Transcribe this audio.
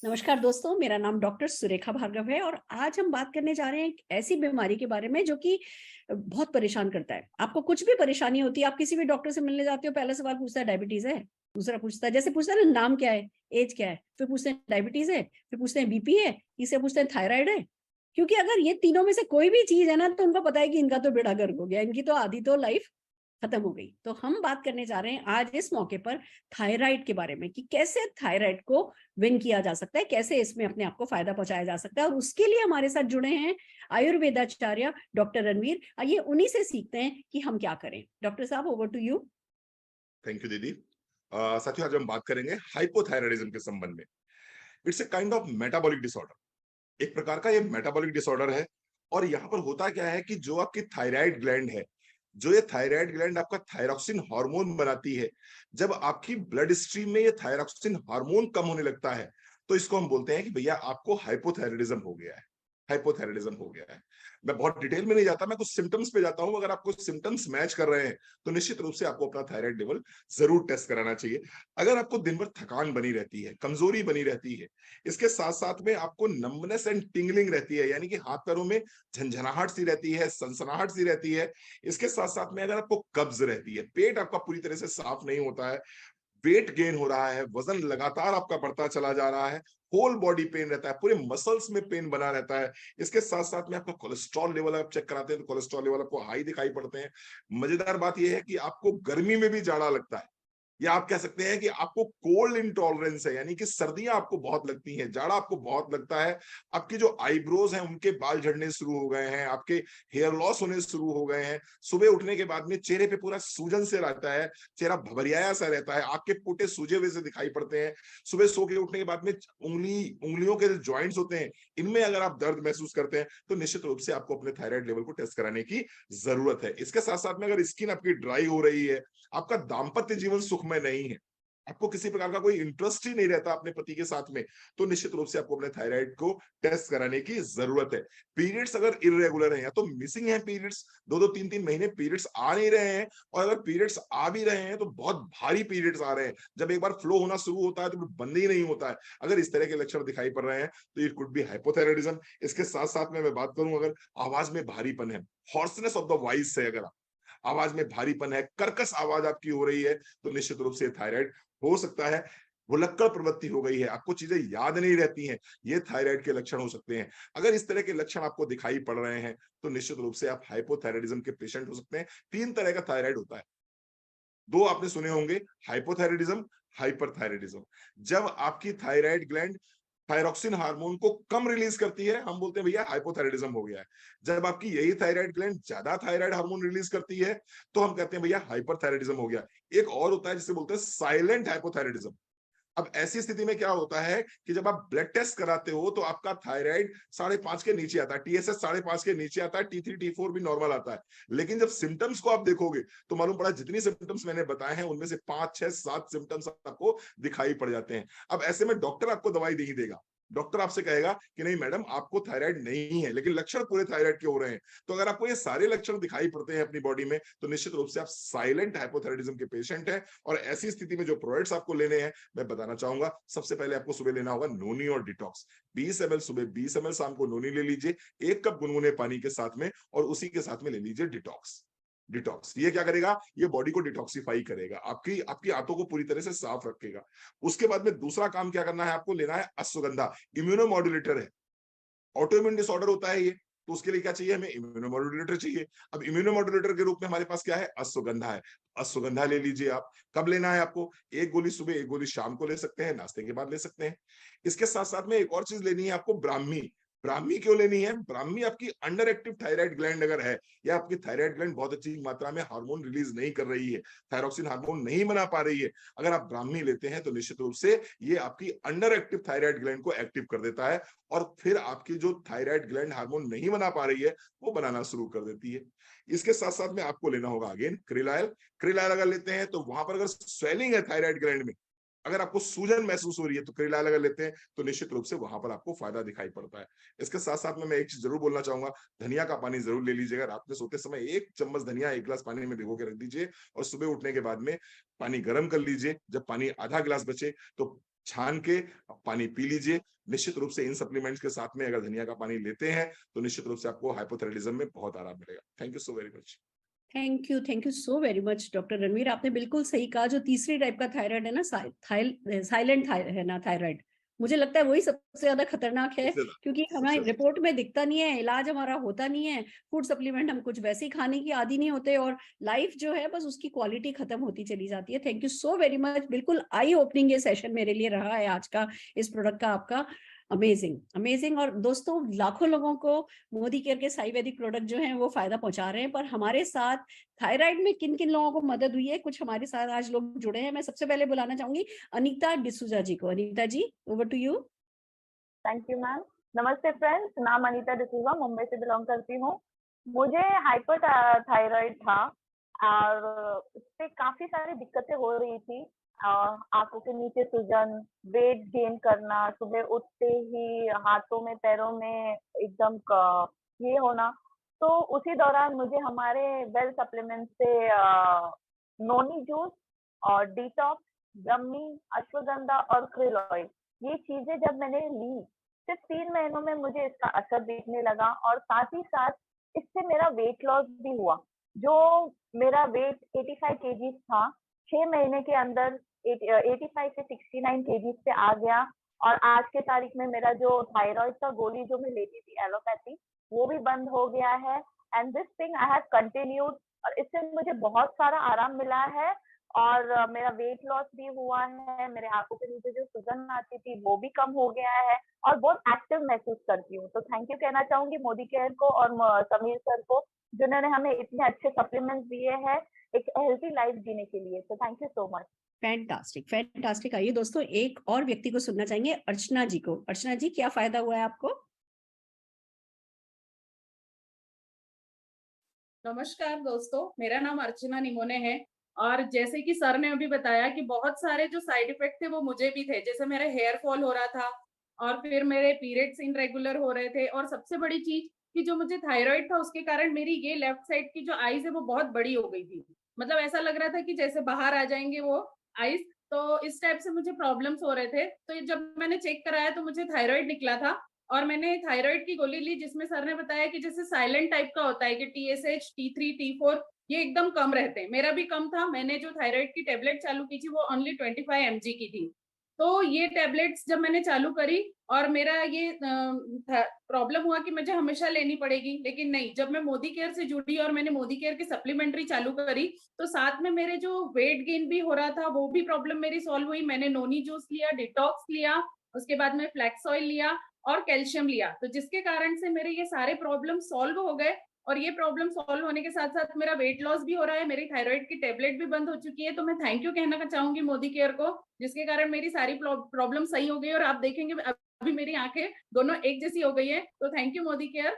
नमस्कार दोस्तों, मेरा नाम डॉक्टर सुरेखा भार्गव है और आज हम बात करने जा रहे हैं एक ऐसी बीमारी के बारे में जो कि बहुत परेशान करता है। आपको कुछ भी परेशानी होती है, आप किसी भी डॉक्टर से मिलने जाते हो, पहला सवाल पूछता है डायबिटीज़ है? दूसरा पूछता है जैसे पूछता है ना नाम क्या है? ऐज क्या है? फिर पूछते हैं डायबिटीज़ है? फिर पूछते हैं बीपी है? तीसरा पूछते हैं थायराइड है? क्योंकि अगर ये तीनों में से कोई भी चीज़ है ना तो उनको पता है कि इनका तो बेड़ा गर्क हो गया, इनकी तो आधी तो लाइफ खत्म हो गई। तो हम बात करने जा रहे हैं आज इस मौके पर थायराइड के बारे में कि कैसे थायराइड को विन किया जा सकता है, कैसे इसमें अपने आप को फ़ायदा पहुँचाया जा सकता है और उसके लिए हमारे साथ जुड़े हैं आयुर्वेदाचार्य डॉक्टर रणवीर। आइए उन्हीं से सीखते हैं कि हम क्या करें। डॉक्टर साहब over to you. Thank you दीदी। साथियों, आज हम बात करेंगे हाइपोथायरायडिज्म के संबंध में। It's a kind of metabolic disorder. एक प्रकार का ये मेटाबॉलिक डिसऑर्डर है। और यहाँ पर होता क्या है कि जो आपकी थायराइड ग्लैंड है, जो ये थायराइड ग्लैंड आपका थायरॉक्सिन हार्मोन बनाती है, जब आपकी ब्लड स्ट्रीम में ये थायरॉक्सिन हार्मोन कम होने लगता है, तो इसको हम बोलते हैं कि भैया आपको हाइपोथायरायडिज्म हो गया है। हाइपोथायरायडिज्म हो गया है। मैं बहुत डिटेल में नहीं जाता, मैं कुछ सिम्टम्स पे जाता हूं। अगर आपको सिम्टम्स मैच कर रहे हैं तो निश्चित रूप से आपको अपना थायराइड लेवल जरूर टेस्ट कराना चाहिए। अगर आपको दिन भर थकान बनी रहती है, कमजोरी बनी रहती है, इसके साथ साथ में आपको नंबनेस एंड टिंगलिंग रहती है, यानी कि हाथ पैरों में झंझनाहट सी रहती है, सनसनाहट सी रहती है, इसके साथ साथ में अगर आपको कब्ज रहती है, पेट आपका पूरी तरह से साफ नहीं होता है, वेट गेन हो रहा है, वजन लगातार आपका बढ़ता चला जा रहा है, होल बॉडी पेन रहता है, पूरे मसल्स में पेन बना रहता है, इसके साथ साथ में आपका कोलेस्ट्रॉल लेवल आप चेक कराते हैं तो कोलेस्ट्रॉल लेवल आपको हाई दिखाई पड़ते हैं। मजेदार बात यह है कि आपको गर्मी में भी जाड़ा लगता है, या आप कह सकते हैं कि आपको कोल्ड इंटॉलरेंस है, यानी कि सर्दियां आपको बहुत लगती हैं, जाड़ा आपको बहुत लगता है। आपके जो आईब्रोज हैं उनके बाल झड़ने शुरू हो गए हैं, आपके हेयर लॉस होने शुरू हो गए हैं, सुबह उठने के बाद में चेहरे पे पूरा सूजन से रहता है, चेहरा भभरियाया सा रहता है, आंख के पोटे सूजे हुए से दिखाई पड़ते हैं। सुबह सो के उठने के बाद में उंगलियों के जो जॉइंट्स होते हैं, इनमें अगर आप दर्द महसूस करते हैं तो निश्चित रूप से आपको अपने थायराइड लेवल को टेस्ट कराने की जरूरत है। इसके साथ साथ में अगर स्किन आपकी ड्राई हो रही है, आपका दाम्पत्य जीवन सुखमय नहीं है, आपको किसी प्रकार का कोई इंटरेस्ट ही नहीं रहता अपने पति के साथ में, तो निश्चित रूप से आपको अपने थायराइड को टेस्ट कराने की जरूरत है। पीरियड्स अगर इरेगुलर है या तो मिसिंग है पीरियड्स, 2-2 3-3 महीने पीरियड्स आ नहीं रहे हैं, और अगर पीरियड्स आ भी रहे हैं तो बहुत भारी पीरियड्स आ रहे हैं, जब एक बार फ्लो होना शुरू होता है तो फिर बंद ही नहीं होता है। अगर इस तरह के लक्षण दिखाई पड़ रहे हैं तो इट कुड बी हाइपोथायरायडिज्म। इसके साथ साथ में मैं बात करूं, अगर आवाज में भारीपन है, हॉर्सनेस ऑफ द वॉइस है, अगर आवाज में भारीपन है, कर्कश आवाज आपकी हो रही है, तो निश्चित रूप से थायराइड हो सकता है। भुलक्कड़ प्रवृत्ति हो गई है, आपको चीजें याद नहीं रहती हैं, ये थायराइड के लक्षण हो सकते हैं। अगर इस तरह के लक्षण आपको दिखाई पड़ रहे हैं तो निश्चित रूप से आप हाइपोथायरायडिज्म के पेशेंट हो सकते हैं। 3 तरह का थायराइड होता है, 2 आपने सुने होंगे, हाइपोथायरायडिज्म, हाइपरथायरायडिज्म। जब आपकी थायराइड ग्लैंड थायरॉक्सिन हार्मोन को कम रिलीज करती है, हम बोलते हैं भैया हाइपोथायरायडिज्म हो गया है। जब आपकी यही थायराइड ग्लैंड ज्यादा थायराइड हार्मोन रिलीज करती है तो हम कहते हैं भैया हाइपरथायरायडिज्म हो गया। एक और होता है जिसे बोलते हैं साइलेंट हाइपोथायरायडिज्म। अब ऐसी स्थिति में क्या होता है कि जब आप ब्लड टेस्ट कराते हो तो आपका थायराइड 5.5 के नीचे आता है, टीएसएच 5.5 के नीचे आता है, T3 T4 भी नॉर्मल आता है। लेकिन जब सिम्टम्स को आप देखोगे तो मालूम पड़ा जितनी सिम्टम्स मैंने बताए हैं उनमें से 5 6 7 सिम्टम्स आपको दिखाई पड़ जाते हैं। अब ऐसे में डॉक्टर आपको दवाई नहीं देगा, डॉक्टर आपसे कहेगा कि नहीं मैडम आपको थायराइड नहीं है, लेकिन लक्षण पूरे थायराइड के हो रहे हैं। तो अगर आपको ये सारे लक्षण दिखाई पड़ते हैं अपनी बॉडी में तो निश्चित रूप से आप साइलेंट हाइपोथायरायडिज्म के पेशेंट हैं। और ऐसी स्थिति में जो प्रोडक्ट्स आपको लेने हैं मैं बताना चाहूंगा। सबसे पहले आपको सुबह लेना होगा नोनी और डिटॉक्स। 20 ml सुबह, 20 ml शाम को नोनी ले लीजिए, 1 कप गुनगुने पानी के साथ में, और उसी के साथ में ले लीजिए डिटॉक्स। डिटॉक्स ये क्या करेगा, ये बॉडी को डिटॉक्सिफाई करेगा, आपकी आपकी आंतों को पूरी तरह से साफ रखेगा। उसके बाद में दूसरा काम क्या करना है, आपको लेना है अश्वगंधा। इम्यूनोमॉड्यूलेटर है, ऑटो इम्यून डिसऑर्डर होता है ये, तो उसके लिए क्या चाहिए, हमें इम्यूनोमॉड्यूलेटर चाहिए। अब इम्यूनोमॉड्यूलेटर के रूप में हमारे पास क्या है, अश्वगंधा है। अश्वगंधा ले लीजिए आप। कब लेना है आपको, 1 गोली सुबह, 1 गोली शाम को ले सकते हैं, नाश्ते के बाद ले सकते हैं। इसके साथ साथ में एक और चीज लेनी है आपको, ब्राह्मी। ब्राह्मी क्यों लेनी है, ब्राह्मी आपकी अंडर एक्टिव थायराइड ग्लैंड अगर है, या आपकी थायराइड ग्लैंड बहुत अच्छी मात्रा में हार्मोन रिलीज नहीं कर रही है, थायरॉक्सिन हार्मोन नहीं बना पा रही है, अगर आप ब्राह्मी लेते हैं तो निश्चित रूप से ये आपकी अंडर एक्टिव थायराइड ग्लैंड को एक्टिव कर देता है, और फिर आपकी जो थायराइड ग्लैंड हार्मोन नहीं बना पा रही है वो बनाना शुरू कर देती है। इसके साथ साथ में आपको लेना होगा अगेन क्रिलायल। क्रिलायल अगर लेते हैं तो वहां पर अगर स्वेलिंग है थायराइड ग्लैंड में, अगर आपको सूजन महसूस हो रही है तो क्रिलायल अगर लेते हैं तो निश्चित रूप से वहां पर आपको फायदा दिखाई पड़ता है। इसके साथ साथ में मैं एक चीज जरूर बोलना चाहूंगा, धनिया का पानी जरूर ले लीजिएगा। रात में सोते समय 1 चम्मच धनिया 1 गिलास पानी में भिगो के रख दीजिए, और सुबह उठने के बाद में पानी गर्म कर लीजिए। जब पानी आधा गिलास बचे तो छान के पानी पी लीजिए। निश्चित रूप से इन सप्लीमेंट्स के साथ में अगर धनिया का पानी लेते हैं तो निश्चित रूप से आपको हाइपोथायराइडिज्म में बहुत आराम मिलेगा। Thank you so very much. Thank you so very much doctor Ranveer, आपने बिल्कुल सही कहा। जो तीसरी टाइप का थायराइड है ना, साइलेंट है ना थायराइड, मुझे लगता है वही सबसे ज्यादा खतरनाक है, क्योंकि हमारी सबसे रिपोर्ट में दिखता नहीं है, इलाज हमारा होता नहीं है, फूड सप्लीमेंट हम कुछ वैसे ही खाने की आदी नहीं होते, और लाइफ जो है बस उसकी क्वालिटी खत्म होती चली जाती है। Thank you so very much, बिल्कुल आई ओपनिंग ये सेशन मेरे लिए रहा है आज का, इस प्रोडक्ट का आपका। Amazing amazing. और दोस्तों, लाखों लोगों को मोदी केयर के आयुर्वेदिक प्रोडक्ट जो हैं वो फायदा पहुंचा रहे हैं, पर हमारे साथ थायराइड में किन किन लोगों को मदद हुई है, कुछ हमारे साथ आज लोग जुड़े हैं। मैं सबसे पहले बुलाना चाहूंगी अनीता डिसूजा जी को। Anita ji, over to you. Thank you ma'am. नमस्ते फ्रेंड्स, नाम अनीता डिसूजा, मुंबई से बिलोंग करती हूँ। मुझे हाइपर थायराइड था और उससे काफी सारी दिक्कतें हो रही थी। आंखों के नीचे सूजन, वेट गेन करना, सुबह उठते ही हाथों में पैरों में एकदम ये होना। तो उसी दौरान मुझे हमारे वेल सप्लीमेंट से नोनी जूस और डिटॉक्स, ब्रह्मी, अश्वगंधा और krill ऑयल, ये चीजें जब मैंने ली, सिर्फ 3 महीनों में मुझे इसका असर दिखने लगा और साथ ही साथ इससे मेरा वेट लॉस भी हुआ। जो मेरा वेट 85 केजीज था, 6 महीने के अंदर 85 से 69 केजीज पे आ गया। और आज के तारीख में मेरा जो थायराइड का गोली जो मैं लेती थी एलोपैथी, वो भी बंद हो गया है। And this thing I have continued और इससे मुझे बहुत सारा आराम मिला है और मेरा वेट लॉस भी हुआ है। मेरे आंखों के नीचे जो सूजन आती थी वो भी कम हो गया है और बहुत एक्टिव महसूस करती हूँ। तो थैंक यू कहना चाहूंगी मोदी केयर को और समीर सर को, जिन्होंने हमें इतने अच्छे सप्लीमेंट्स दिए हैं एक हेल्थी लाइफ जीने के लिए। तो thank you so much. Fantastic fantastic. आइए दोस्तों, एक और व्यक्ति को सुनना चाहेंगे, अर्चना जी को। अर्चना जी, क्या फायदा हुआ है आपको? नमस्कार दोस्तों, मेरा नाम अर्चना निमोने है और जैसे कि सर ने अभी बताया कि बहुत सारे जो साइड इफेक्ट थे वो मुझे भी थे। जैसे मेरे हेयर फॉल हो रहा था और फिर मेरे पीरियड्स इनरेगुलर हो रहे थे, और सबसे बड़ी चीज कि जो मुझे थायराइड था उसके कारण मेरी ये लेफ्ट साइड की जो आईज है वो बहुत बड़ी हो गई थी। मतलब ऐसा लग रहा था कि जैसे बाहर आ जाएंगे वो आईज। तो इस टाइप से मुझे प्रॉब्लम्स हो रहे थे। तो ये जब मैंने चेक कराया तो मुझे थायराइड निकला था और मैंने थायराइड की गोली ली, जिसमें सर ने बताया कि जैसे साइलेंट टाइप का होता है कि TSH, T3, T4 ये एकदम कम रहते हैं। मेरा भी कम था। मैंने जो थायराइड की टेबलेट चालू की थी वो ओनली 25 mg की थी। तो ये टेबलेट्स जब मैंने चालू करी और मेरा ये प्रॉब्लम हुआ कि मुझे हमेशा लेनी पड़ेगी, लेकिन नहीं, जब मैं मोदी केयर से जुड़ी और मैंने मोदी केयर की सप्लीमेंट्री चालू करी तो साथ में मेरे जो वेट गेन भी हो रहा था वो भी प्रॉब्लम मेरी सॉल्व हुई। मैंने नोनी जूस लिया, डिटॉक्स लिया, उसके बाद में फ्लैक्स ऑयल लिया और कैल्शियम लिया, तो जिसके कारण से मेरे ये सारे प्रॉब्लम सॉल्व हो गए। और ये प्रॉब्लम सॉल्व होने के साथ साथ मेरा वेट लॉस भी हो रहा है, मेरी थायराइड की टेबलेट भी बंद हो चुकी है। तो मैं थैंक यू कहना चाहूंगी मोदी केयर को, जिसके कारण मेरी सारी प्रॉब्लम सही हो गई और आप देखेंगे अभी मेरी आंखें दोनों एक जैसी हो गई है। तो थैंक यू मोदी केयर।